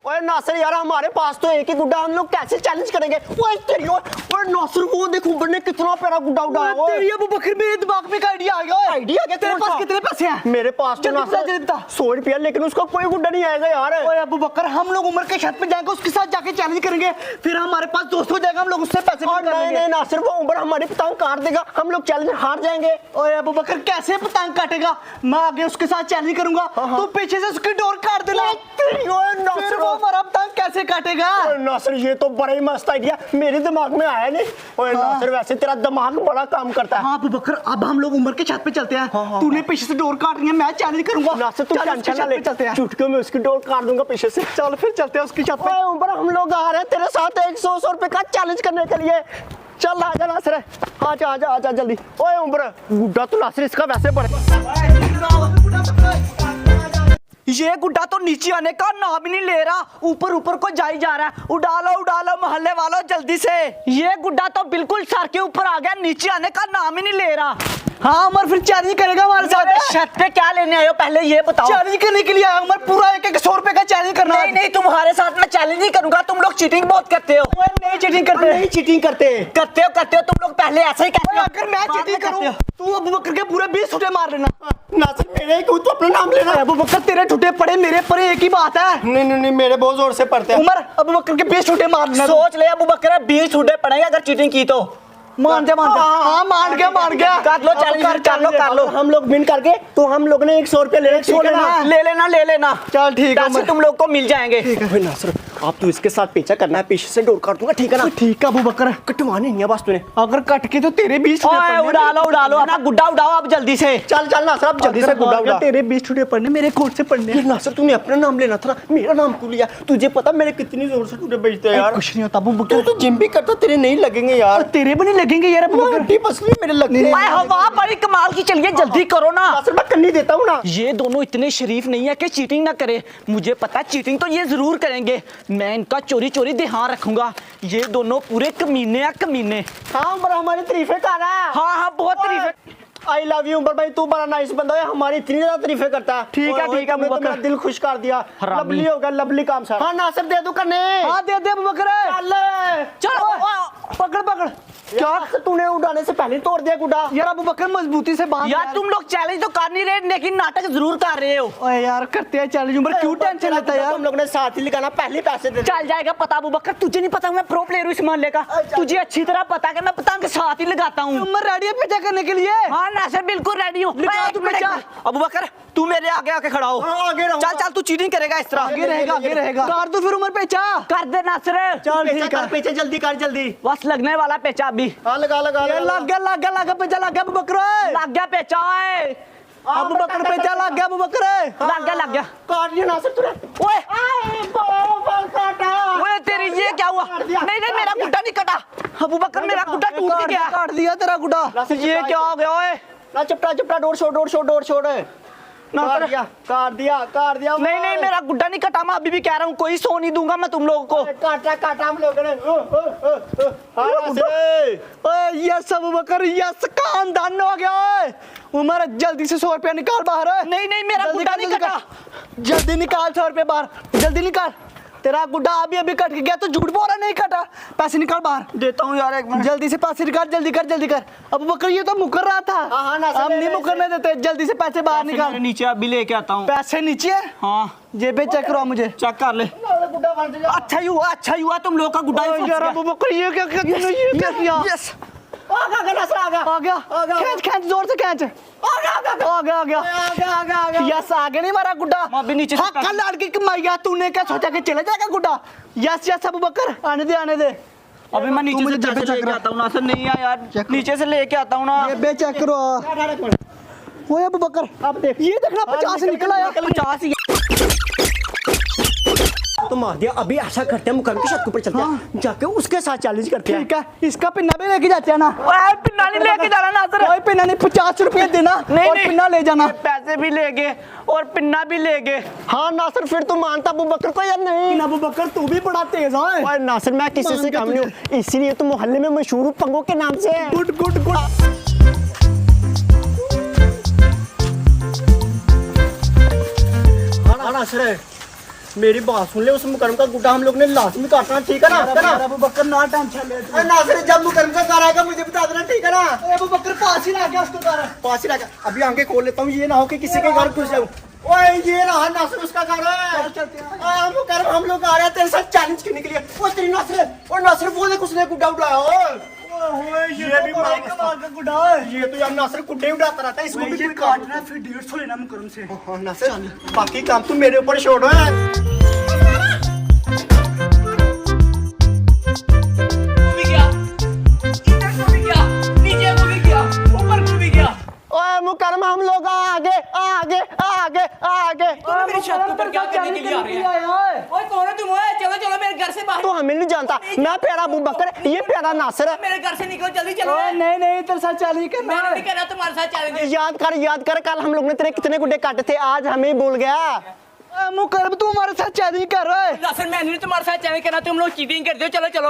ओए नासिर यार हमारे पास तो एक ही गुड्डा, हम लोग कैसे चैलेंज करेंगे? ओए तेरी ओए नासिर वो देख ऊपर ने कितना प्यारा गुड्डा उड़ाया। ओए तेरी अबू बकर मेरे दिमाग में एक आइडिया आ गया। आइडिया क्या? तेरे पास कितने पैसे हैं? मेरे पास तो नासिर 100 रुपया, लेकिन उसका कोई गुड्डा नहीं आएगा यार। ओए अबू बकर हम लोग उमर के छत पे जाएंगे, उसके साथ जाके चैलेंज करेंगे, फिर हमारे पास दोस्त हो जाएगा, हम लोग उससे पैसे नहीं नासिर वो उमर हमारी पतंग काट देगा, हम लोग चैलेंज हार जाएंगे। ओए अबू बकर कैसे पतंग काटेगा? मैं आगे उसके साथ चैलेंज करूंगा, तो पीछे से उसकी डोर काट देना, फिर वो हमारा पतंग कैसे काटेगा? नासिर ये तो बड़ा ही मस्त आइडिया, मेरे दिमाग में आया नहीं। ओए नासिर वैसे तेरा दिमाग बड़ा काम करता है। हाँ अबू बकर अब हम लोग उमर के छत पे चलते हैं। तूने पीछे से डोर काटनी है, मैं चैलेंज करूंगा। नासिर तू टेंशन ना ले, चलते हैं, चुटकियों में उसकी डोर काट दूंगा पीछे से। चल फिर चलते हैं उसकी छत पे। ऊपर हम लोग आ रहे हैं तेरे साथ 100 रुपए का चैलेंज करने के लिए। चल आजा नासिर, आजा जल्दी। ओए उमर गुड्डा तो नासिर इसका वैसे ये गुड्डा तो नीचे आने का नाम ही नहीं ले रहा, ऊपर ऊपर को जा ही जा रहा है। उड़ा लो मोहल्ले वालों जल्दी से। ये गुड्डा तो बिल्कुल सर के ऊपर आ गया, नीचे आने का नाम ही नहीं ले रहा। हाँ उमर फिर चैलेंज करेगा हमारे साथ। छत पे क्या लेने आए हो पहले ये बताओ। चैलेंज करने के लिए आया उमर, पूरा 100 रुपए का चैलेंज करना। नहीं तुम्हारे साथ मैं चैलेंज नहीं करूंगा, तुम लोग चीटिंग बहुत करते हो। नहीं चीटिंग करते, नहीं चीटिंग करते हो तुम लोग पहले ऐसे ही कहते हो। अगर मैं चीटिंग करूं तू अबू बकर के पूरे 20 छुट्टे मार लेना। नासिर मेरे को तो अपना नाम लेना। अबू बकर तेरे छुट्टे पड़े मेरे पड़े एक ही बात है। नहीं मेरे बहुत जोर से पड़ते हैं। उमर अबू बकर के 20 छुट्टे मार लेना। सोच ले अबू बकर 20 छुट्टे पड़ेंगे अगर चीटिंग की तो। मान जा हाँ मान गया कर लो चैलेंज, कर लो। हम लोग विन करके तो हम लोग ने 100 रुपए ले लेना। चल ठीक है, तुम लोग को मिल जाएंगे। नासिर आप तो इसके साथ पीछा करना है, पीछे से डोर काट दूंगा, ठीक है ना? ठीक है अबू बकर, कटवानी नहीं है बस तूने। अगर कट के तो तेरे 20 उड़ा लो अपना गुड्डा उड़ाओ अब जल्दी से। चल नासिर अब जल्दी से गुड्डा उड़ा। तेरे 20 छुट्टे पड़ने मेरे कोर्ट से पड़ने। नासिर तूने अपना नाम लेना था ना, मेरा नाम क्यों लिया? तुझे पता मेरे कितनी जोर से टूटे बजते हैं यार। कुछ नहीं होता अबू तू बकर, तो जिम भी करता, तेरे नहीं लगेंगे यार। तेरे भी नहीं लगेंगे यार अबू बकर। हड्डी पसली मेरे लगने। मैं हवा बड़ी कमाल की, चलिए जल्दी करो ना। नासिर मैं करनी देता हूँ ना। ये दोनों इतने शरीफ नहीं है कि चीटिंग ना करे। मुझे पता है चीटिंग तो ये जरूर करेंगे, मैं इनका चोरी ध्यान रखूंगा। ये दोनों पूरे कमीने हैं कमीने। हाँ बड़ा हमारी तारीफें कर रहा है। हाँ बहुत तारीफें। आई लव यू उमर भाई, तू बड़ा नाइस बंदा है, हमारी इतनी ज्यादा तारीफें करता है। ठीक है तुमने तो मेरा दिल खुश कर दिया। लवली हो गया, लवली काम सर। हाँ नासिर दे दूं करने। हाँ दे अबू बकर। चलो पकड़। क्या तूने उड़ाने से पहले तोड़ दिया गुड्डा? यार अबू बकर मजबूती से बांध। यार तुम लोग चैलेंज तो कर नहीं रहे, लेकिन नाटक जरूर कर रहे हो। ओए यार करते हैं चैलेंज, उमर क्यों टेंशन लेता है यार? तुम लोग ने साथ ही लगाना, पहले पैसे दे। चल जाएगा पता अबू बकर, तुझे नहीं पता मैं प्रो प्लेयर हूँ इस मामले का। तुझे अच्छी तरह पता है कि मैं पतंग के साथ ही लगाता हूँ। उमर रेडी है पीछा करने के लिए? हाँ नासिर बिल्कुल रेडी हूँ। अबू बकर तू मेरे आगे आके खड़ा हो। चल तू चीटिंग करेगा इस तरह। आगे रहेगा। कर दो फिर उमर पेचा। कर दे नासिर। चल ठीक है, पीछे जल्दी कर जल्दी। बस लगने वाला पेचा अभी। हाँ लगा लग गया अबू बकर। लग गया पेचा है। अबू बकर पेचा लग गया अबू बकर। लग गया। काट लिया नासिर तूने। ओए काटा। ओए तेरी ये क्या हुआ? नहीं मेरा गुड्डा नहीं कटा अबू बकर, मेरा गुड्डा टूट गया। काट दिया तेरा गुड्डा। ये क्या हो गया? ओए ना चपटा डोर छोड़। काट दिया। नहीं मेरा गुड्डा नहीं कटा, मैं अभी भी कह रहा हूँ कोई सो नहीं दूंगा मैं तुम लोगों को। काटा हम लोगों ने। यस अबू बकर यस, काम धन हो गया। उमर जल्दी से 100 रुपया निकाल बाहर। नहीं मेरा गुड्डा नहीं कटा। जल्दी निकाल 100 रुपया बाहर, जल्दी निकाल। तेरा गुड्डा अभी कट गया तो झूठ बोल रहा, नहीं कटा। पैसे निकाल बाहर। देता हूँ यार एक मिनट। जल्दी से पैसे निकाल, जल्दी कर। अबू बकर ये तो मुकर रहा था। हाँ, हम नहीं मुकरने देते, जल्दी से पैसे बाहर निकाल। नीचे अभी लेके आता हूँ। पैसे नीचे है? हाँ जेबे चेक करो मुझे। चेक कर ले। अच्छा ही हुआ तुम लोग का गुड्डा ही फंस गया। अबू बकर ये क्या किया? यस आ गया। खींच जोर से खींच। आ गया। यस आगे नहीं मारा गुड्डा। अभी नीचे हाँ कल लड़की कमाइया, तूने क्या सोचा कि चले जाएगा गुड्डा? यस अबू बकर आने दे। अभी मैं नीचे से पैसे लेके आता हूँ ना सर। नहीं यार नीचे से लेके आता हूँ ना। जेबे चेक करो। वो अबू बकर अब देख, ये देखना 50 निकला यार। 50 ही तो मार दिया। अभी ऐसा करते हैं, मुकाम की छत के ऊपर चलते हैं, जाके उसके साथ चैलेंज करते हैं। ठीक है, इसका पिन्ना भी लेके जाते हैं ना। पिन्ना नहीं लेके जाना ना सर। कोई पिन्ना नहीं, 50 रुपये देना और पिन्ना ले जाना। पैसे भी ले गए और पिन्ना भी ले गए। हाँ नासिर फिर तो मानता अबू बकर को या नहीं? अबू बकर तू भी बड़ा तेज है। और नासिर मैं किसी से कम नहीं हूँ, इसीलिए तो मोहल्ले में मशहूर हूँ पंगों के नाम से। गुड। हाँ नासिर मेरी बात सुन ले, उस मुकरम का गुड्डा हम लोग ने लाजमी काटना, ठीक है ना? अबू बकर ना टेंशन ले अरे नासिर, जब मुकरम का कार आएगा मुझे बता देना, ठीक है ना? अबू बकर पास ही ला गया उसको कर पास ही रखा, अभी आगे खोल लेता हूँ, ये ना हो कि किसी के घर घुस जाऊँ। ओए ये रहा नासिर, उसका घर है। चलते हैं। मुकरम हम लोग आ रहे हैं तेरे साथ चैलेंज करने के लिए। ओ तेरी नासिर, और नासिर वो देख उसने गुड्डा उड़ाया। ये भी बड़ा कमाल का गुड्डा है। ये तो यार नासिर गुड्डे उड़ाता रहता है, इसको भी ये कोई काटना फिर 150 लेना मुकरम से। हाँ नासिर, बाकी काम तुम मेरे ऊपर छोड़ो है। ओए मुकरम हम लोग आगे आगे आगे आगे। मेरी छत के ऊपर क्या करने के लिए आ रहे हैं? ओए कौन है तुम? ओए चलो चलो मेरे घर से बाहर। तो हमें नहीं जानता, मैं प्यारा अबू बकर, ये प्यारा नासिर है। मेरे घर से निकलो जल्दी चलो। नहीं नहीं तेरे साथ चैलेंज करना मैं है। नहीं कर रहा तुम्हारे साथ चैलेंज। याद कर कल हम लोग ने तेरे कितने गुड्डे काटे थे, आज हमें ही भूल गया। मुकरम तू हमारे साथ चैलेंज कर रहा है। नासिर मैं नहीं तुम्हारे साथ चैलेंज करना, तुम लोग चीटिंग करते हो। चलो चलो।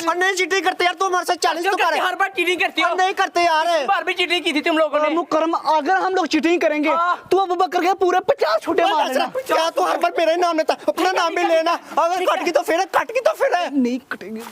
और नहीं चीटिंग करते यार, तू हमारे साथ चैलेंज तो कर। हर बार चीटिंग करती हो। नहीं करते यार, इस बार भी चीटिंग की थी तुम लोगों ने। मुकरम अगर हम लोग चीटिंग करेंगे तो अबू बकर के पूरे 50 छूटे मार लेना। क्या तू हर बार मेरा ही नाम लेता, अपना नाम भी लेना। अगर कट की तो फिर है। नहीं कटेंगे।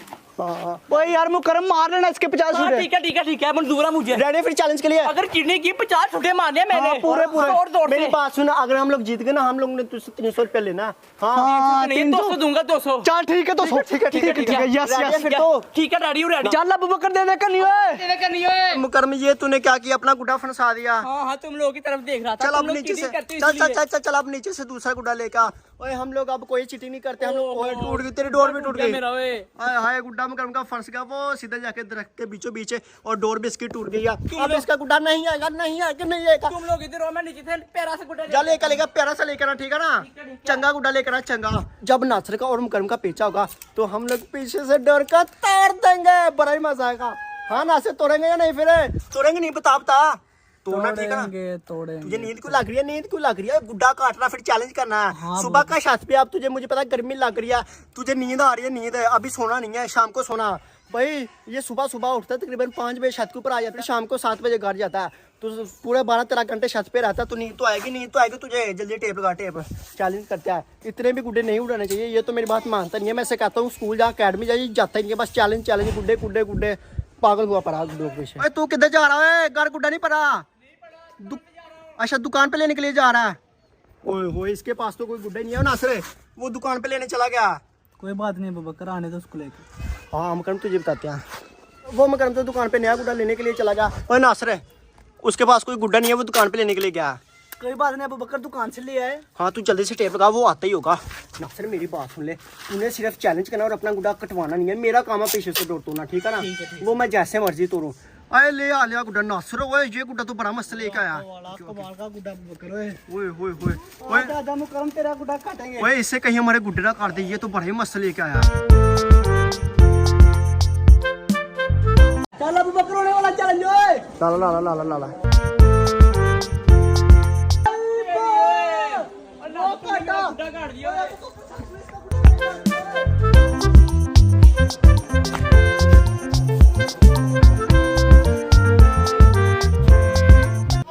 ओए यार मुकरम मार लेना इसके 50 हाँ, छूटे। ठीक है मंजूर है मुझे। रेडी फिर चैलेंज के लिए? अगर चीटिंग की 50 छूटे मारने मैंने। हाँ, पूरे जोर जोर मेरी से। बात सुन, अगर हम लोग जीत गए ना, हम लोग ने तुझसे 300 रुपया लेना। हाँ, नहीं 200 दूंगा 200। चल ठीक है तो ठीक है यस रेडी है यस फिर तो। ठीक है रेडी हूँ रेडी। चल अबू बकर दे दे कर नहीं है। तेरे का नहीं है। मुकरम ये तूने क्या किया, अपना गुड्डा फंसा दिया। हाँ तुम लोगों की तरफ देख रहा था। चल तुम अब लोग नीचे से cheating करते हो चल इसलिए। चल अब नीचे से दूसरा गुड्डा लेकर। ओए हम लोग अब कोई चीटिंग नहीं करते, हम लोग। ओए टूट गई तेरी डोर भी टूट गई। मेरा ओए। हाय हाय गुड्डा मुकरम का फंस गया, वो सीधा जाके दरख्त के बीचों बीच है, और डोर भी इसकी टूट गई है। अब इसका गुड्डा नहीं आएगा। तुम लोग इधर हो, मैं नीचे से प्यारा सा गुड्डा जा लेकर लेगा, प्यारा सा लेकर आ, ठीक है ना? चंगा गुड्डा लेकर आ, चंगा। जब नासर का और मुकरम का पेचा होगा तो हम लोग पीछे से डर का तोड़ देंगे, बड़ा ही मजा आएगा। हाँ नासिर, तोड़ेंगे या नहीं? फिर तोड़ेंगे नहीं, बता तोड़ना, ठीक है ना? तुझे नींद क्यों लग रही है? गुड्डा काटना फिर चैलेंज करना है। हाँ, सुबह का छत पे, अब तुझे मुझे पता गर्मी लग रही है, तुझे नींद आ रही है, नींद है, अभी सोना नहीं है, शाम को सोना। भाई ये सुबह उठता है तकरीबन 5 बजे, छत के ऊपर आ जाता है, शाम को 7 बजे घर जाता है, तो पूरे 12-13 घंटे छत पे रहता है, तो नींद तो आएगी तुझे। जल्दी टेप लगा, टेप चैलेंज करता है। इतने भी गुड्डे नहीं उड़ाने चाहिए, ये तो मेरी बात मानता नहीं है। मैं ऐसे कहता हूँ स्कूल जा, अकेडमी जाता ही नहीं है, बस चैलेंज गुड्डे पागल हुआ पड़ा पीछे। तू किधर जा रहा है? घर गुड्डा नहीं पड़ा? अच्छा दुकान पे लेने के लिए जा रहा है। ओए इसके पास तो कोई गुड्डा नहीं है नासिर, वो दुकान पे लेने चला गया। कोई बात नहीं अबू बकर, आने दो उसको लेके। हाँ मकरम तुझे बताते हैं, वो मकरम तो दुकान पे नया गुड्डा लेने के लिए चला गया। ओए नासिर, उसके पास कोई गुड्डा नहीं है, वो दुकान पे लेने के लिए गया। कोई बात नहीं अबू बकर, दुकान से ले आए। हाँ तू जल्दी से टेप लगा, वो आता ही होगा। नासिर मेरी बात सुन ले, तूने सिर्फ चैलेंज करना और अपना गुड्डा कटवाना नहीं है। मेरा काम है पीछे से डोर तोड़ना, ठीक है ना? वो मैं जैसे मर्जी तोड़ूं। अरे ले आ लिया गुड्डा नासिर। ओए ये गुड्डा तो बड़ा मस्त लेके आया। कमाल का गुड्डा अबू बकर। ओए दादा मुकरम तेरा गुड्डा काटेंगे। ओए इससे कहीं हमारे गुड्डे ना काट दे, ये तो बड़ा ही मस्त लेके आया। चल अबू बकर होने वाला चैलेंज ओए। ला गुड्डा काट दिया।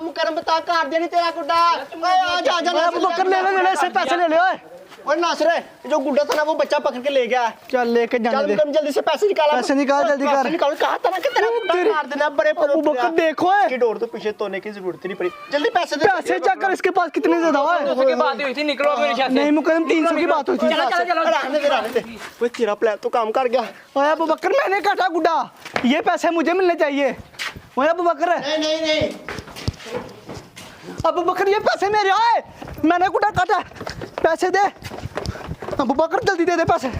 मुकरम बता, काट देनी तेरा गुड्डा। आजा अबू बकर ले ले इससे पैसे ले ले ओए। और नासिर जो गुड्डा था ना, वो बच्चा पकड़ के ले गया। चल लेके जाने चल दे। मुकरम जल्दी से पैसे निकाल, पैसे निकाल, जल्दी कर। निकाल। कहा था ना कि तेरा गुड्डा काट देना, बड़े अबू बकर देखो की डोर तो पीछे तोड़ने की जरूरत नहीं पड़ी। जल्दी पैसे दे। पैसे चेक कर, इसके पास कितने ज्यादा है। 200 की बात हुई थी, निकलो मेरे साथ से। नहीं मुकरम 300 की बात हुई थी। चलो। रहने दे। ओए तेरा प्लान तो काम कर गया। ओए अबू बकर मैंने काटा गुड्डा, ये पैसे मुझे मिलने चाहिए। ओए अबू बकर, नहीं अबू बकर ये पैसे मेरे आए, मैंने गुड्डा काटा, पैसे दे। अबू बकर जल्दी दे पैसे दे।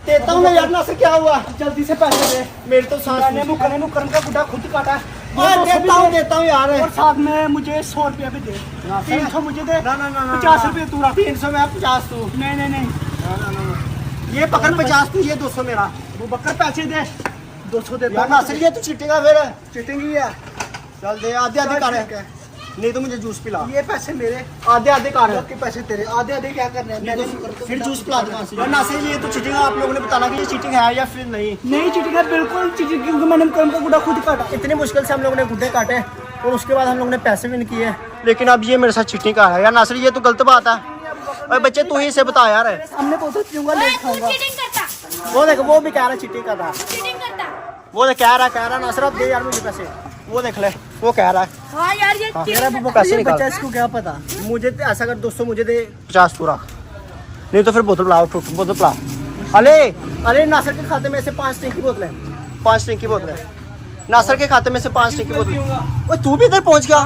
देता हूँ मैं यार। नासिर क्या हुआ? जल्दी से पैसे दे। मेरे तो सांस मैंने मुकरम का गुड्डा खुद काटा। देता हूँ यार। और साथ में मुझे 100 रुपया भी दे। 300 मुझे दे। ना 50 रुपये तू रख। 300 में 50 तू। नहीं ये पकड़ 50 तू, ये 200 मेरा। अबू बकर पैसे दे। 200 दे। यार नासिर ये तो चीटिंग है, फिर चीटिंग ही है। चल दे, आधी कर। नहीं तो मुझे जूस पिला। ये पैसे मेरे, आधे आधे काट। के पैसे तेरे, आधे आधे क्या करने हैं? मैंने नहीं करता। फिर जूस पिला दे। यार नासिर ये तो चीटिंग है, आप लोगों ने बताना कि ये चीटिंग है या फिर नहीं। नहीं चीटिंग है, बिल्कुल चीटिंग, क्योंकि मैंने कर्म का गुड़ा खुद काटा। इतनी मुश्किल से हम लोगों ने गुड्डे काटे और उसके बाद हम लोगों ने पैसे भी नहीं किए, लेकिन अब ये मेरे साथ चीटिंग कर रहा है। यार नासिर ये तो गलत बात है। अरे बच्चे तू ही इसे बता यार। सामने बोतल पीऊंगा, लेट खाऊंगा। चीटिंग करता, वो देख, वो भी कह रहा है चीटिंग कर रहा है। चीटिंग करता। वो देख कह रहा नासिर अब दे यार मुझे पैसे। वो देख ले, वो कह रहा है हाँ यार ये हाँ। मेरा वो पैसे ये निकाल। बच्चा, इसको क्या पता। मुझे तो ऐसा कर 200 मुझे दे, 50 तू रख, नहीं तो फिर बोतल पिलाओ, बोतल पिला। अरे नासिर के खाते में से 5 टिंक की बोतलें, 5 टिंक की बोतलें। नासिर के खाते में से 5 टिंक की बोतलें। ओए तू भी इधर पहुंच गया।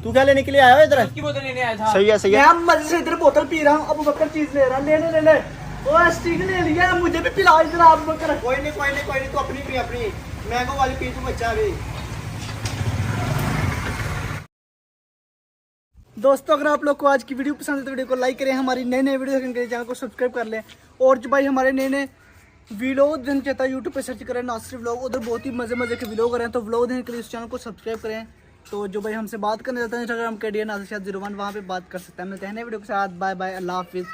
तू क्या लेने के लिए आया हो इधर? सही है सही है। मैं मजे से इधर बोतल पी रहा हूँ, अब बकर चीज ले रहा है, ले ओ स्टिक ले लिया, मुझे भी पिला इधर आप बकर। कोई नहीं तू अपनी पी, अपनी मैंगो वाली पी, तू बच्चा भी। दोस्तों अगर आप लोग को आज की वीडियो पसंद है तो वीडियो को लाइक करें, हमारी नए नए वीडियो देखने के लिए चैनल को सब्सक्राइब कर लें, और जो भाई हमारे नए नए व्लॉग देखना चाहता है यूट्यूब पे सर्च करें नासिर व्लॉग, उधर बहुत ही मजे के व्लॉग करें, तो व्लॉग देखने के लिए उस चैनल को सब्सक्राइब करें। तो जो भाई हमसे बात करने जाता है इंस्टाग्राम के DN नासिर01, वहाँ पे बात कर सकते हैं। मिलते हैं नए वीडियो के साथ, बाय बाय, अल्लाह हाफिज़।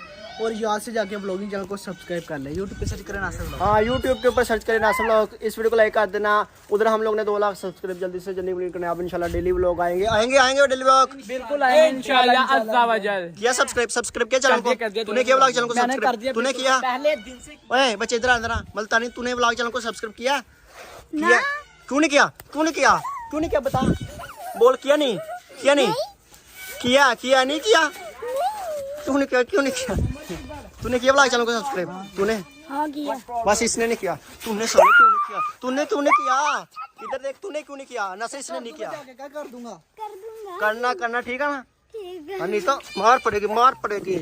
और यहाँ से जाके व्लॉगिंग चैनल को सब्सक्राइब कर लें, यूट्यूब पे सर्च करें नासिर व्लॉग। हाँ यूट्यूब के ऊपर सर्च करें नासिर व्लॉग, इस वीडियो को लाइक कर देना। उधर हम लोग ने 2 लाख सब्सक्राइब जल्दी से जल्दी कंप्लीट करना है। अब इंशाल्लाह डेली व्लॉग आएंगे डेली व्लॉग। बिल्कुल आएंगे इंशाल्लाह अज़्ज़ा वजल। किया सब्सक्राइब किया चैनल को? तूने किया व्लॉग चैनल को सब्सक्राइब? तूने किया? पहले दिन से। ओए बच्चे इधर अंदर आ, मल्तानी तूने व्लॉग चैनल को सब्सक्राइब किया? क्यों नहीं किया बता, बोल। किया नहीं किया नहीं किया? तूने किया, क्यों नहीं किया? तूने किया व्लॉग चैनल को सब्सक्राइब? तूने? हाँ किया। बस इसने नहीं किया। तूने साले क्यों नहीं किया? तूने किया, इधर देख, तूने क्यों नहीं किया? नशे इसने नहीं किया। क्या कर दूंगा? कर दूंगा। करना ठीक है ना? ठीक है। हाँ, नहीं तो मार पड़ेगी।